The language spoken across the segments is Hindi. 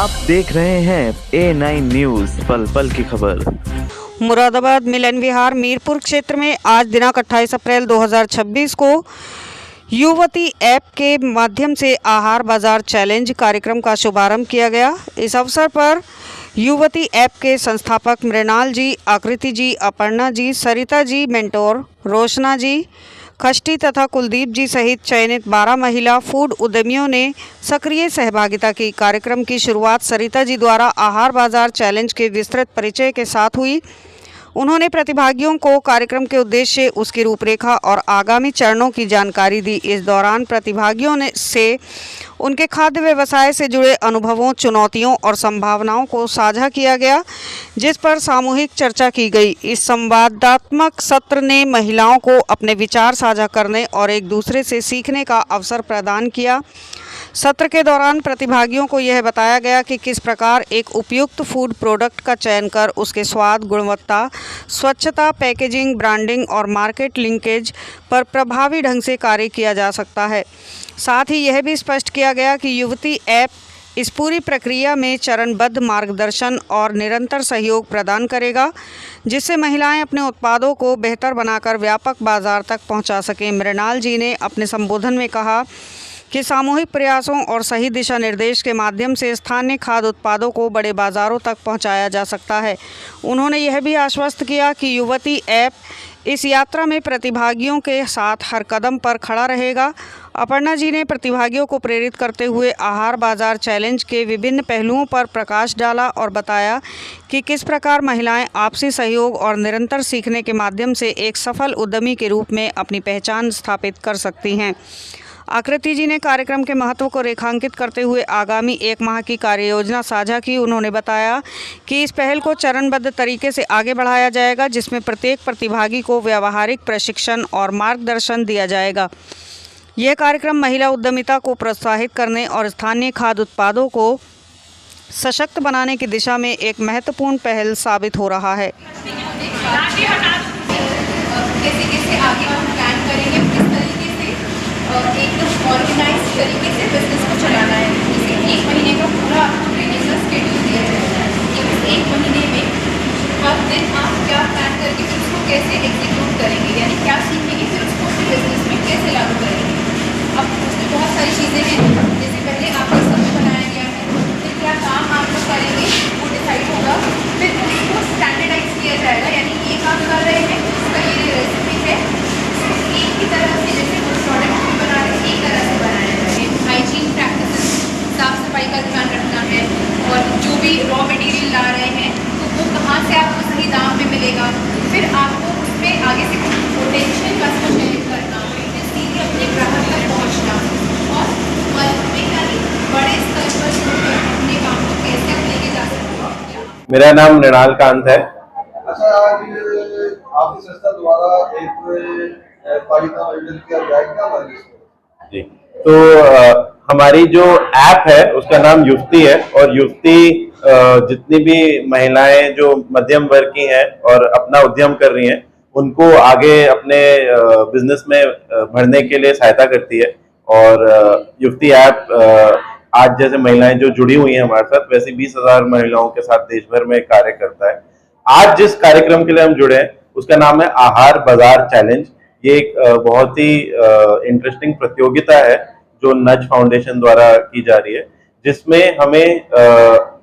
आप देख रहे हैं A9 न्यूज, पल पल की खबर। मुरादाबाद मिलन विहार मीरपुर क्षेत्र में आज दिनांक 28 अप्रैल 2026 को युवती ऐप के माध्यम से आहार बाजार चैलेंज कार्यक्रम का शुभारंभ किया गया। इस अवसर पर युवती ऐप के संस्थापक मृणाल जी, आकृति जी, अपर्णा जी, सरिता जी, मेंटोर रोशना जी, खष्टी तथा कुलदीप जी सहित चयनित 12 महिला फूड उद्यमियों ने सक्रिय सहभागिता की। कार्यक्रम की शुरुआत सरिता जी द्वारा आहार बाजार चैलेंज के विस्तृत परिचय के साथ हुई। उन्होंने प्रतिभागियों को कार्यक्रम के उद्देश्य, उसकी रूपरेखा और आगामी चरणों की जानकारी दी। इस दौरान प्रतिभागियों से उनके खाद्य व्यवसाय से जुड़े अनुभवों, चुनौतियों और संभावनाओं को साझा किया गया, जिस पर सामूहिक चर्चा की गई। इस संवादात्मक सत्र ने महिलाओं को अपने विचार साझा करने और एक दूसरे से सीखने का अवसर प्रदान किया। सत्र के दौरान प्रतिभागियों को यह बताया गया कि किस प्रकार एक उपयुक्त फूड प्रोडक्ट का चयन कर उसके स्वाद, गुणवत्ता, स्वच्छता, पैकेजिंग, ब्रांडिंग और मार्केट लिंकेज पर प्रभावी ढंग से कार्य किया जा सकता है। साथ ही यह भी स्पष्ट किया गया कि युवती ऐप इस पूरी प्रक्रिया में चरणबद्ध मार्गदर्शन और निरंतर सहयोग प्रदान करेगा, जिससे महिलाएं अपने उत्पादों को बेहतर बनाकर व्यापक बाजार तक पहुंचा सकें। मृणाल जी ने अपने संबोधन में कहा कि सामूहिक प्रयासों और सही दिशा निर्देश के माध्यम से स्थानीय खाद्य उत्पादों को बड़े बाजारों तक पहुंचाया जा सकता है। उन्होंने यह भी आश्वस्त किया कि युवती ऐप इस यात्रा में प्रतिभागियों के साथ हर कदम पर खड़ा रहेगा। अपर्णा जी ने प्रतिभागियों को प्रेरित करते हुए आहार बाजार चैलेंज के विभिन्न पहलुओं पर प्रकाश डाला और बताया कि किस प्रकार महिलाएं आपसी सहयोग और निरंतर सीखने के माध्यम से एक सफल उद्यमी के रूप में अपनी पहचान स्थापित कर सकती हैं। आकृति जी ने कार्यक्रम के महत्व को रेखांकित करते हुए आगामी 1 माह की कार्ययोजना साझा की। उन्होंने बताया कि इस पहल को चरणबद्ध तरीके से आगे बढ़ाया जाएगा, जिसमें प्रत्येक प्रतिभागी को व्यावहारिक प्रशिक्षण और मार्गदर्शन दिया जाएगा। यह कार्यक्रम महिला उद्यमिता को प्रोत्साहित करने और स्थानीय खाद्य उत्पादों को सशक्त बनाने की दिशा में एक महत्वपूर्ण पहल साबित हो रहा है। एकदम ऑर्गेनाइज तरीके से बिजनेस को चलाना है। जैसे 1 महीने का पूरा आपको ट्रेनिंग का स्केड्यूल दिया जाता है कि उस 1 महीने में हर दिन आप क्या प्लान करके फिर उसको कैसे एग्जीक्यूट करेंगे, यानी क्या सीखेंगे, फिर उसको अपने बिजनेस में कैसे लागू करेंगे। अब उसमें बहुत सारी चीज़ें हैं, जैसे पहले आपका समय बनाया गया है, फिर क्या काम आप लोग करेंगे वो डिसाइड होगा, फिर उसको स्टैंडर्डाइज किया जाएगा, यानी ये काम कर रहे हैं, उसका ये रेसिपी है, एक ही तरह से जैसे वो प्रोडक्ट भी बना रहे हैं एक तरह से बनाया जाए। हाइजीन प्रैक्टिसेस, साफ सफाई का ध्यान रखना है, और जो भी रॉ मटेरियल ला रहे हैं तो वो कहाँ से आपको सही दाम में मिलेगा। फिर आपको उसमें आगे से पोटेंशियल कस्टमर शेयर करना, फिर सीधे अपने ग्राहक तक पहुँचना, और बड़े स्तर पर अपने काम को कैसे आप लेके जा सकते हैं। मेरा नाम मृणाल कांत है। अच्छा, आज आपकी संस्था द्वारा एक जी, तो हमारी जो ऐप है उसका नाम युवती है, और युवती जितनी भी महिलाएं जो मध्यम वर्ग की हैं और अपना उद्यम कर रही हैं, उनको आगे अपने बिजनेस में बढ़ने के लिए सहायता करती है। और युवती ऐप आज जैसे महिलाएं जो जुड़ी हुई हैं हमारे साथ, वैसे 20,000 महिलाओं के साथ देश भर में कार्य करता है। आज जिस कार्यक्रम के लिए हम जुड़े हैं उसका नाम है आहार बाजार चैलेंज। ये एक बहुत ही इंटरेस्टिंग प्रतियोगिता है जो नज फाउंडेशन द्वारा की जा रही है, जिसमें हमें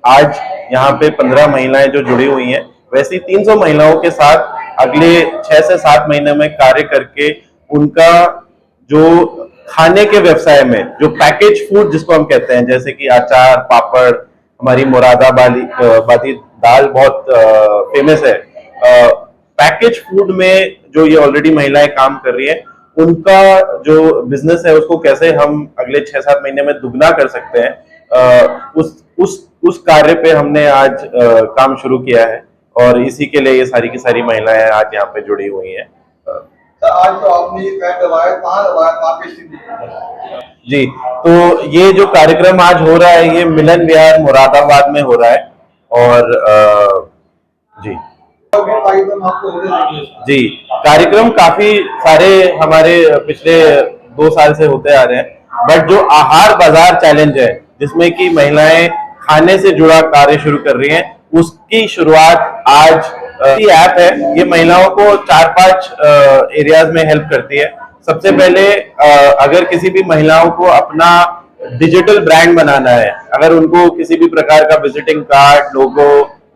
आज यहाँ पे 15 महिलाएं जो जुड़ी हुई हैं, वैसी 300 महिलाओं के साथ अगले 6 से 7 महीने में कार्य करके उनका जो खाने के व्यवसाय में जो पैकेज फूड जिसको हम कहते हैं, जैसे कि अचार, पापड़, हमारी मुरादाबादी दाल बहुत फेमस है, पैकेज फूड में जो ये ऑलरेडी महिलाएं काम कर रही है, उनका जो बिजनेस है उसको कैसे हम अगले 6-7 महीने में दुगना कर सकते हैं, उस कार्य पे हमने आज काम शुरू किया है, और इसी के लिए ये सारी की सारी महिलाएं आज यहाँ पे जुड़ी हुई हैं। आज तो आपने ये कैंप लगाया, कहाँ लगाया, कहाँ पे स्थिति? जी, तो ये जो कार्यक्रम आज हो रहा है ये मिलन विहार मुरादाबाद में हो रहा है, और जी जी, कार्यक्रम काफी सारे हमारे पिछले 2 साल से होते आ रहे हैं, बट जो आहार बाजार चैलेंज है जिसमें कि महिलाएं खाने से जुड़ा कार्य शुरू कर रही हैं, उसकी शुरुआत आज ये ऐप है। ये महिलाओं को 4-5 एरियाज में हेल्प करती है। सबसे पहले अगर किसी भी महिलाओं को अपना डिजिटल ब्रांड बनाना है, अगर उनको किसी भी प्रकार का विजिटिंग कार्ड, लोगो,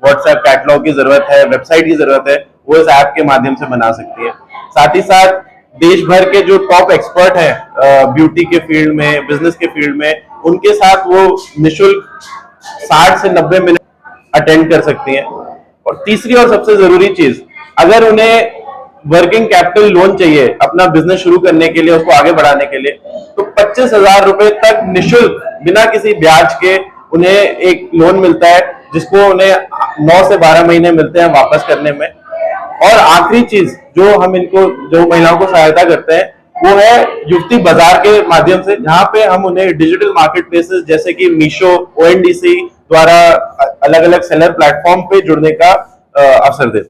व्हाट्सएप कैटलॉग की जरूरत है, वेबसाइट की जरूरत है, वो इस ऐप के माध्यम से बना सकती है। साथ ही साथ देश भर के जो टॉप एक्सपर्ट हैं ब्यूटी के फील्ड में, बिजनेस के फील्ड में, उनके साथ वो निशुल्क 60 से 90 मिनट अटेंड कर सकती हैं। और तीसरी और सबसे जरूरी चीज, अगर उन्हें वर्किंग कैपिटल लोन चाहिए अपना बिजनेस शुरू करने के लिए, उसको आगे बढ़ाने के लिए, तो 25,000 रुपए तक निशुल्क बिना किसी ब्याज के उन्हें एक लोन मिलता है, जिसको उन्हें 9 से 12 महीने मिलते हैं वापस करने में। और आखिरी चीज जो हम इनको, जो महिलाओं को सहायता करते हैं, वो है युवती बाजार के माध्यम से, जहां पे हम उन्हें डिजिटल मार्केट प्लेसेस जैसे कि मीशो, ONDC द्वारा अलग अलग सेलर प्लेटफॉर्म पे जुड़ने का अवसर देते हैं।